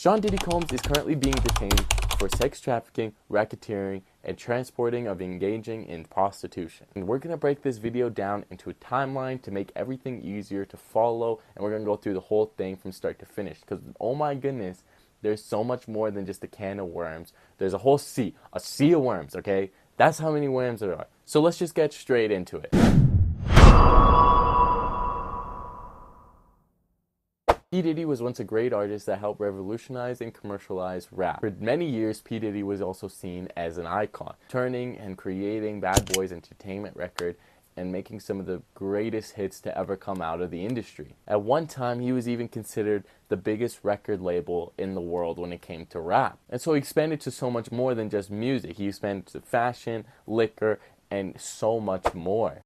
Sean Diddy Combs is currently being detained for sex trafficking, racketeering, and transporting of engaging in prostitution. And we're going to break this video down into a timeline to make everything easier to follow, and we're going to go through the whole thing from start to finish, because oh my goodness, there's so much more than just a can of worms. There's a whole sea of worms, okay? That's how many worms there are. So let's just get straight into it. P-Diddy was once a great artist that helped revolutionize and commercialize rap. For many years, P-Diddy was also seen as an icon, turning and creating Bad Boys Entertainment record and making some of the greatest hits to ever come out of the industry. At one time, he was even considered the biggest record label in the world when it came to rap. And so he expanded to so much more than just music. He expanded to fashion, liquor, and so much more.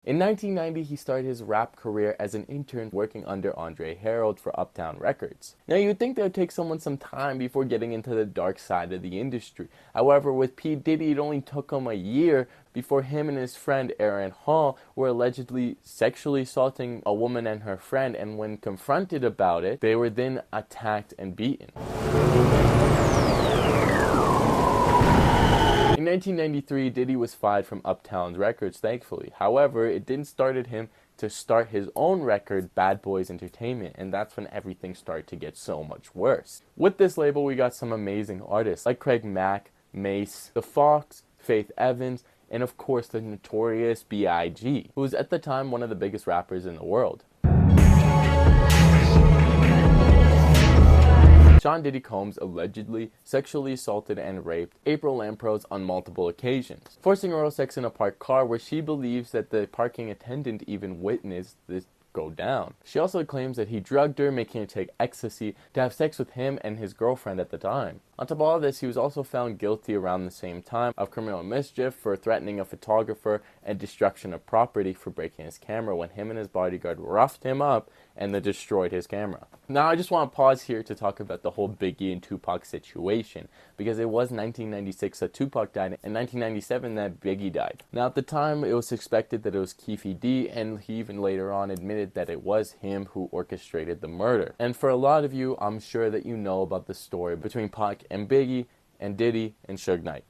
In 1990, he started his rap career as an intern working under Andre Harold for Uptown Records. Now, you'd think that would take someone some time before getting into the dark side of the industry. However, with P. Diddy, it only took him a year before him and his friend Aaron Hall were allegedly sexually assaulting a woman and her friend, and when confronted about it, they were then attacked and beaten. In 1993, Diddy was fired from Uptown Records, thankfully. However, it didn't start him to start his own record, Bad Boys Entertainment, and that's when everything started to get so much worse. With this label, we got some amazing artists like Craig Mack, Mace, The Fox, Faith Evans, and of course the notorious B.I.G., who was at the time one of the biggest rappers in the world. Sean Diddy Combs allegedly sexually assaulted and raped April Lamprose on multiple occasions, forcing oral sex in a parked car where she believes that the parking attendant even witnessed this go down. She also claims that he drugged her, making her take ecstasy to have sex with him and his girlfriend at the time. On top of all this, he was also found guilty around the same time of criminal mischief for threatening a photographer and destruction of property for breaking his camera when him and his bodyguard roughed him up and then destroyed his camera. Now, I just want to pause here to talk about the whole Biggie and Tupac situation, because it was 1996 that Tupac died and 1997 that Biggie died. Now, at the time, it was suspected that it was P-Diddy, and he even later on admitted that it was him who orchestrated the murder. And for a lot of you, I'm sure that you know about the story between Pac and Biggie and Diddy and Suge Knight.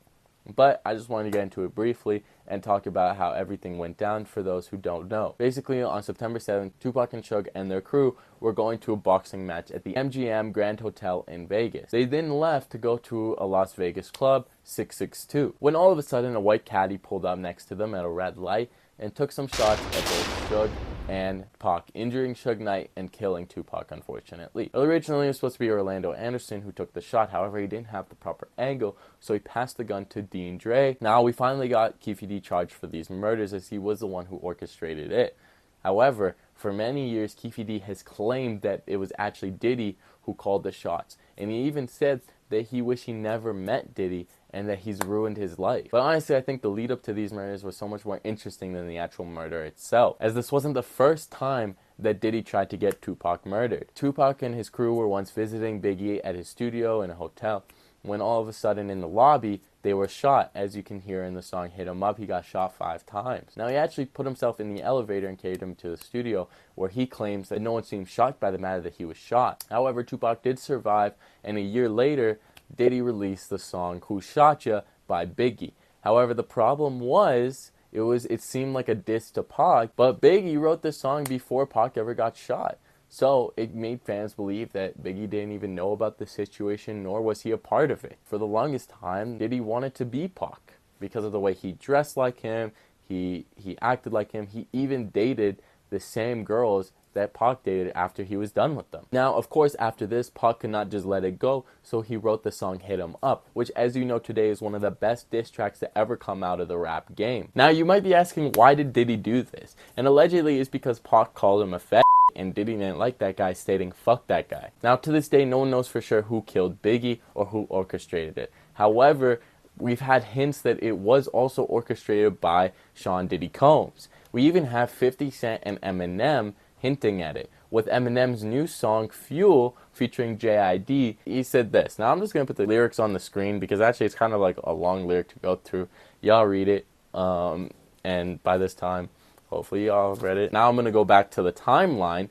But I just wanted to get into it briefly and talk about how everything went down for those who don't know. Basically, on September 7th, Tupac and Suge and their crew were going to a boxing match at the MGM Grand Hotel in Vegas. They then left to go to a Las Vegas club, 662, when all of a sudden a white caddy pulled up next to them at a red light and took some shots at both Suge and Pac, injuring Suge Knight and killing Tupac, unfortunately. Originally, it was supposed to be Orlando Anderson who took the shot. However, he didn't have the proper angle, so he passed the gun to Dean Dre. Now, we finally got Keefe D charged for these murders, as he was the one who orchestrated it. However, for many years, Keefe D has claimed that it was actually Diddy who called the shots. And he even said that he wished he never met Diddy and that he's ruined his life. But honestly, I think the lead up to these murders was so much more interesting than the actual murder itself, as this wasn't the first time that Diddy tried to get Tupac murdered. Tupac and his crew were once visiting Biggie at his studio in a hotel, when all of a sudden in the lobby, they were shot. As you can hear in the song Hit 'Em Up, he got shot 5 times. Now, he actually put himself in the elevator and carried him to the studio, where he claims that no one seemed shocked by the matter that he was shot. However, Tupac did survive, and a year later, Diddy released the song Who Shot Ya by Biggie. However, the problem was, it seemed like a diss to Pac, but Biggie wrote this song before Pac ever got shot. So it made fans believe that Biggie didn't even know about the situation, nor was he a part of it. For the longest time, Diddy wanted to be Pac because of the way he dressed like him, he acted like him, he even dated the same girls that Pac dated after he was done with them. Now, of course, after this, Pac could not just let it go, so he wrote the song Hit 'Em Up, which, as you know today, is one of the best diss tracks to ever come out of the rap game. Now, you might be asking, why did Diddy do this? And allegedly, it's because Pac called him a fat, and Diddy didn't like that guy, stating, "Fuck that guy." Now, to this day, no one knows for sure who killed Biggie or who orchestrated it. However, we've had hints that it was also orchestrated by Sean Diddy Combs. We even have 50 Cent and Eminem hinting at it. With Eminem's new song, Fuel, featuring J.I.D., he said this. Now, I'm just going to put the lyrics on the screen, because actually it's kind of like a long lyric to go through. Y'all read it, and by this time, hopefully y'all read it. Now I'm going to go back to the timeline.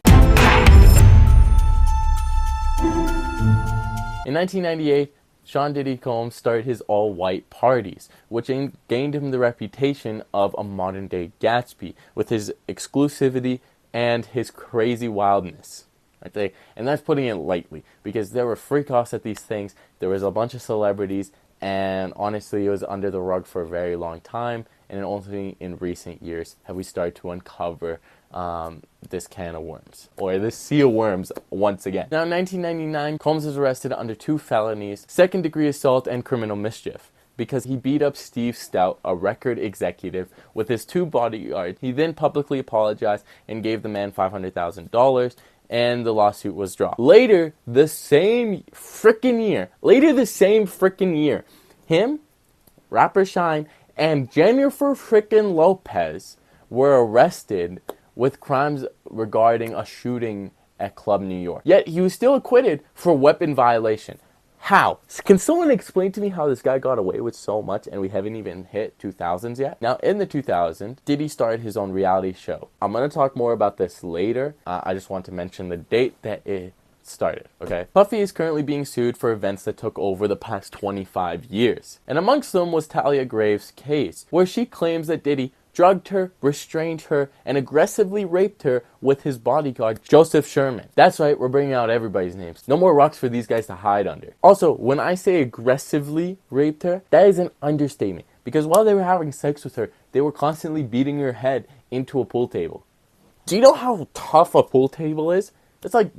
In 1998, Sean Diddy Combs started his all-white parties, which gained him the reputation of a modern-day Gatsby with his exclusivity and his crazy wildness. And that's putting it lightly, because there were freak-offs at these things, there was a bunch of celebrities, and honestly it was under the rug for a very long time, and only in recent years have we started to uncover this can of worms, or this sea of worms once again. Now in 1999, Combs was arrested under 2 felonies, second-degree assault and criminal mischief, because he beat up Steve Stout, a record executive, with his 2 bodyguards. He then publicly apologized and gave the man $500,000, and the lawsuit was dropped. Later the same freaking year, him, rapper Shine, and Jennifer freaking Lopez were arrested with crimes regarding a shooting at Club New York. Yet he was still acquitted for weapon violation. How? Can someone explain to me how this guy got away with so much and we haven't even hit 2000s yet? Now, in the 2000s, Diddy started his own reality show. I'm going to talk more about this later. I just want to mention the date that it started, okay? Puffy is currently being sued for events that took over the past 25 years. And amongst them was Talia Graves' case, where she claims that Diddy drugged her, restrained her, and aggressively raped her with his bodyguard, Joseph Sherman. That's right, we're bringing out everybody's names. No more rocks for these guys to hide under. Also, when I say aggressively raped her, that is an understatement. Because while they were having sex with her, they were constantly beating her head into a pool table. Do you know how tough a pool table is? It's like,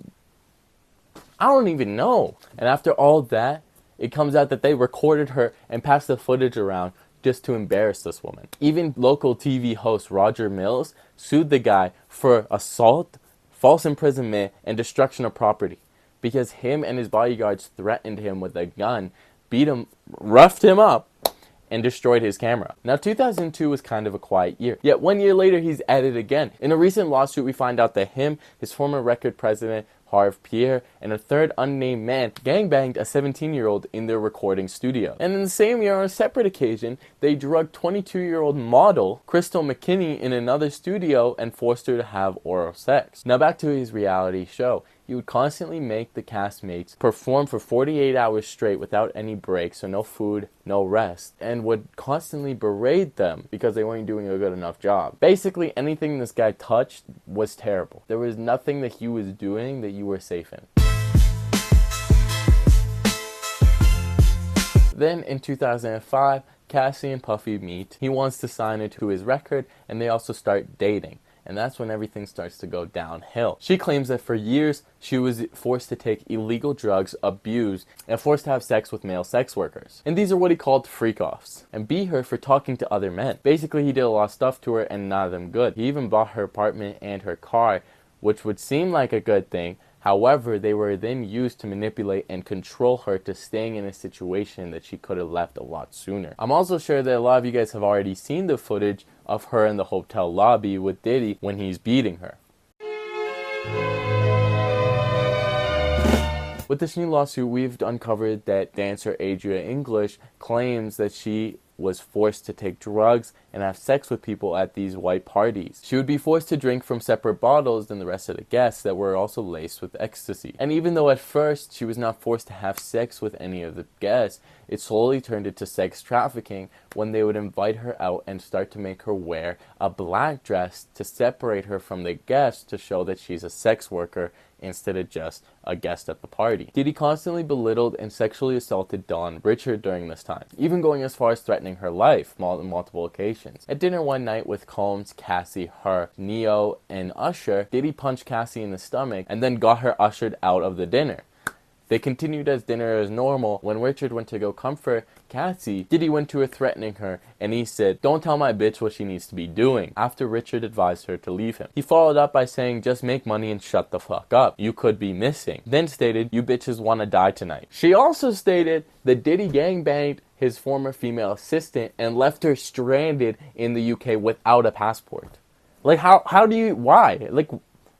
I don't even know. And after all that, it comes out that they recorded her and passed the footage around just to embarrass this woman. Even local TV host Roger Mills sued the guy for assault, false imprisonment, and destruction of property because him and his bodyguards threatened him with a gun, beat him, roughed him up, and destroyed his camera. Now, 2002 was kind of a quiet year. Yet 1 year later, he's at it again. In a recent lawsuit, we find out that him, his former record president, Harv Pierre, and a third unnamed man gangbanged a 17-year-old in their recording studio. And in the same year, on a separate occasion, they drugged 22-year-old model Crystal McKinney in another studio and forced her to have oral sex. Now back to his reality show. He would constantly make the castmates perform for 48 hours straight without any breaks, so no food, no rest, and would constantly berate them because they weren't doing a good enough job. Basically, anything this guy touched was terrible. There was nothing that he was doing that you were safe in. Then in 2005, Cassie and Puffy meet. He wants to sign her to his record, and they also start dating. And that's when everything starts to go downhill. She claims that for years, she was forced to take illegal drugs, abused, and forced to have sex with male sex workers. And these are what he called freak-offs. And beat her for talking to other men. Basically, he did a lot of stuff to her and none of them good. He even bought her apartment and her car, which would seem like a good thing. However, they were then used to manipulate and control her to staying in a situation that she could have left a lot sooner. I'm also sure that a lot of you guys have already seen the footage of her in the hotel lobby with Diddy when he's beating her. With this new lawsuit, we've uncovered that dancer Adria English claims that she was forced to take drugs and have sex with people at these white parties. She would be forced to drink from separate bottles than the rest of the guests that were also laced with ecstasy. And even though at first she was not forced to have sex with any of the guests, it slowly turned into sex trafficking when they would invite her out and start to make her wear a black dress to separate her from the guests to show that she's a sex worker instead of just a guest at the party. Diddy constantly belittled and sexually assaulted Dawn Richard during this time, even going as far as threatening her life on multiple occasions. At dinner one night with Combs, Cassie, her, Neo, and Usher, Diddy punched Cassie in the stomach and then got her ushered out of the dinner. They continued as dinner as normal. When Richard went to go comfort Cassie, Diddy went to her threatening her, and he said, "Don't tell my bitch what she needs to be doing," after Richard advised her to leave him. He followed up by saying, "Just make money and shut the fuck up. You could be missing." Then stated, "You bitches wanna die tonight." She also stated that Diddy gangbanged his former female assistant and left her stranded in the UK without a passport. Like, how do you, why? Like,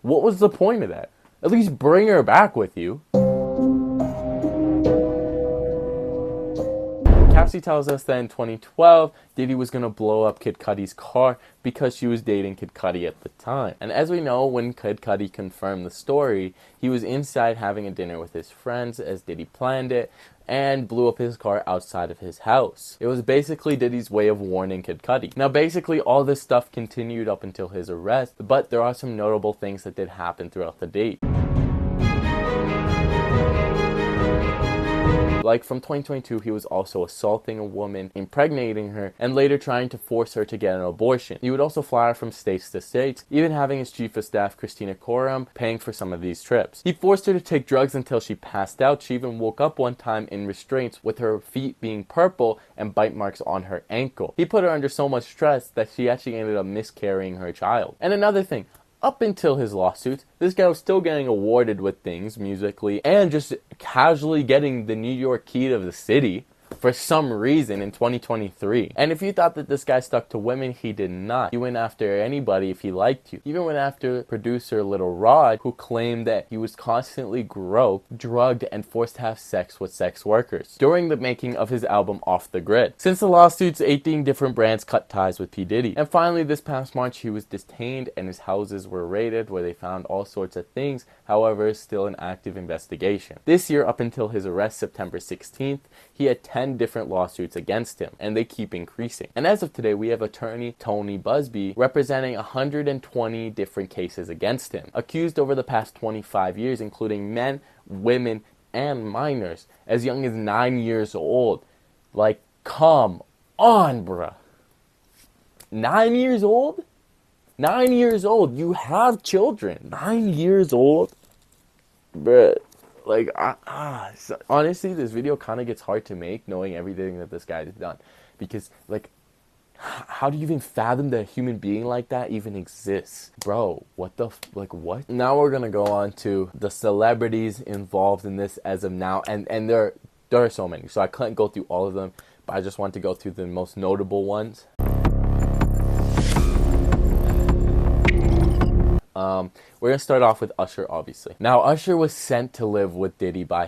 what was the point of that? At least bring her back with you. Cassie tells us that in 2012, Diddy was going to blow up Kid Cudi's car because she was dating Kid Cudi at the time. And as we know, when Kid Cudi confirmed the story, he was inside having a dinner with his friends as Diddy planned it, and blew up his car outside of his house. It was basically Diddy's way of warning Kid Cudi. Now basically all this stuff continued up until his arrest, but there are some notable things that did happen throughout the date. Like from 2022, he was also assaulting a woman, impregnating her, and later trying to force her to get an abortion. He would also fly her from states to states, even having his chief of staff, Christina Coram, paying for some of these trips. He forced her to take drugs until she passed out. She even woke up one time in restraints with her feet being purple and bite marks on her ankle. He put her under so much stress that she actually ended up miscarrying her child. And another thing, up until his lawsuits, this guy was still getting awarded with things musically and just casually getting the New York key of the city for some reason in 2023. And if you thought that this guy stuck to women, he did not. He went after anybody if he liked you. He even went after producer Little Rod, who claimed that he was constantly groped, drugged, and forced to have sex with sex workers during the making of his album Off the Grid. Since the lawsuits, 18 different brands cut ties with P. Diddy. And finally, this past March, he was detained and his houses were raided where they found all sorts of things. However, it's still an active investigation. This year, up until his arrest September 16th, he had 10 different lawsuits against him, and they keep increasing. And as of today, we have attorney Tony Busby representing 120 different cases against him, accused over the past 25 years, including men, women, and minors as young as 9 years old. Like, come on, bruh. 9 years old? 9 years old. You have children. 9 years old? Bruh. Like, honestly, this video kind of gets hard to make knowing everything that this guy has done. Because, like, how do you even fathom that a human being like that even exists? Bro, what the, what? Now we're going to go on to the celebrities involved in this as of now. And there are so many, so I couldn't go through all of them. But I just want to go through the most notable ones. We're going to start off with Usher, obviously. Now, Usher was sent to live with Diddy by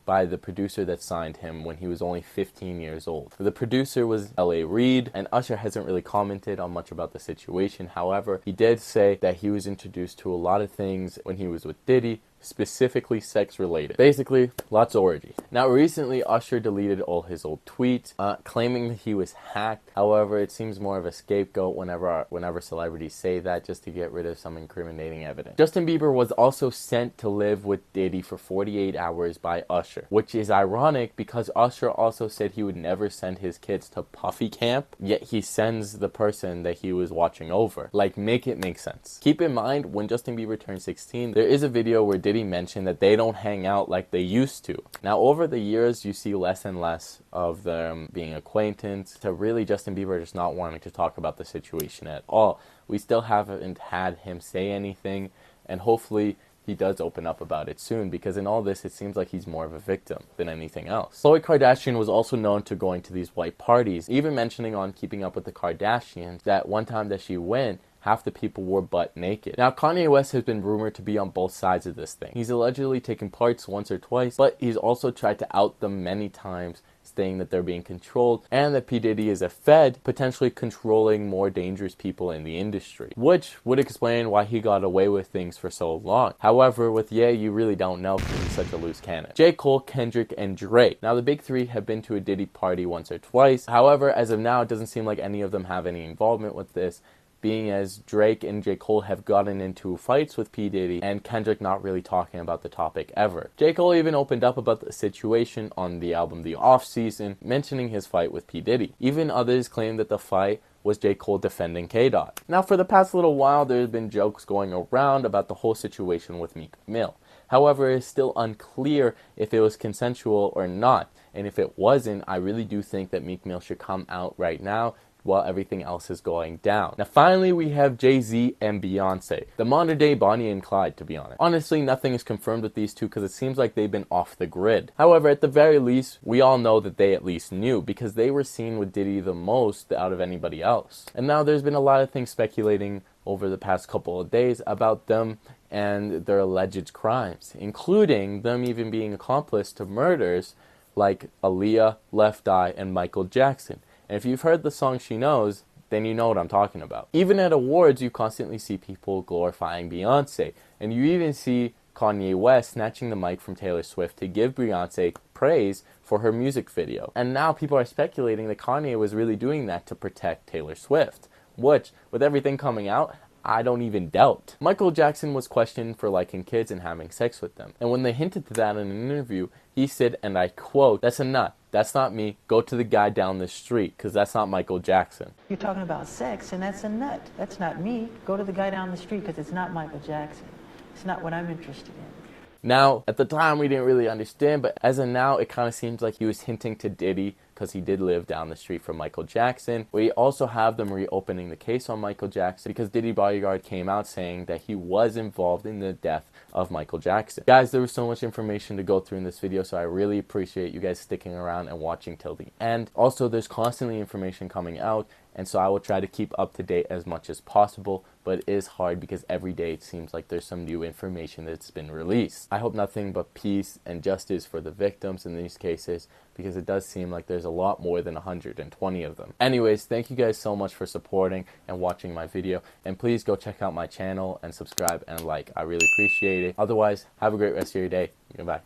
the producer that signed him when he was only 15 years old. The producer was L.A. Reid, and Usher hasn't really commented on much about the situation. However, he did say that he was introduced to a lot of things when he was with Diddy, specifically sex-related. Basically, lots of orgies. Now, recently, Usher deleted all his old tweets, claiming that he was hacked. However, it seems more of a scapegoat whenever celebrities say that, just to get rid of some incriminating evidence. Justin Bieber was also sent to live with Diddy for 48 hours by Usher, which is ironic because Usher also said he would never send his kids to Puffy camp, yet he sends the person that he was watching over. Like, make it make sense. Keep in mind, when Justin Bieber turned 16, there is a video where Diddy mentioned that they don't hang out like they used to. Now, over the years, you see less and less of them being acquaintance to really Justin Bieber just not wanting to talk about the situation at all. We still haven't had him say anything, and hopefully he does open up about it soon, because in all this, it seems like he's more of a victim than anything else. Khloe Kardashian was also known to going to these white parties, even mentioning on Keeping Up with the Kardashians that one time that she went, half the people were butt naked. Now, Kanye West has been rumored to be on both sides of this thing. He's allegedly taken parts once or twice, but he's also tried to out them many times, saying that they're being controlled, and that P. Diddy is a Fed, potentially controlling more dangerous people in the industry, which would explain why he got away with things for so long. However, with Ye, you really don't know because he's such a loose cannon. J. Cole, Kendrick, and Drake. Now, the big three have been to a Diddy party once or twice. However, as of now, it doesn't seem like any of them have any involvement with this, being as Drake and J. Cole have gotten into fights with P. Diddy, and Kendrick not really talking about the topic ever. J. Cole even opened up about the situation on the album The Off Season, mentioning his fight with P. Diddy. Even others claim that the fight was J. Cole defending K-Dot. Now, for the past little while, there's been jokes going around about the whole situation with Meek Mill. However, it's still unclear if it was consensual or not, and if it wasn't, I really do think that Meek Mill should come out right now while everything else is going down. Now, finally, we have Jay-Z and Beyonce, the modern day Bonnie and Clyde, to be honest. Honestly, nothing is confirmed with these two because it seems like they've been off the grid. However, at the very least, we all know that they at least knew, because they were seen with Diddy the most out of anybody else. And now there's been a lot of things speculating over the past couple of days about them and their alleged crimes, including them even being accomplice to murders like Aaliyah, Left Eye, and Michael Jackson. And if you've heard the song She Knows, then you know what I'm talking about. Even at awards, you constantly see people glorifying Beyonce, and you even see Kanye West snatching the mic from Taylor Swift to give Beyonce praise for her music video. And now people are speculating that Kanye was really doing that to protect Taylor Swift, which, with everything coming out, I don't even doubt. Michael Jackson was questioned for liking kids and having sex with them. And when they hinted to that in an interview, he said, and I quote, "That's a nut. That's not me. Go to the guy down the street, because that's not Michael Jackson." You're talking about sex, and that's a nut. That's not me. Go to the guy down the street, because it's not Michael Jackson. It's not what I'm interested in. Now, at the time, we didn't really understand, but as of now, it kind of seems like he was hinting to Diddy, because he did live down the street from Michael Jackson. We also have them reopening the case on Michael Jackson because Diddy Bodyguard came out saying that he was involved in the death of Michael Jackson. Guys, there was so much information to go through in this video, so I really appreciate you guys sticking around and watching till the end. Also, there's constantly information coming out, and so I will try to keep up to date as much as possible, but it is hard because every day it seems like there's some new information that's been released. I hope nothing but peace and justice for the victims in these cases, because it does seem like there's a lot more than 120 of them. Anyways, thank you guys so much for supporting and watching my video, and please go check out my channel and subscribe and like. I really appreciate it. Otherwise, have a great rest of your day. Goodbye.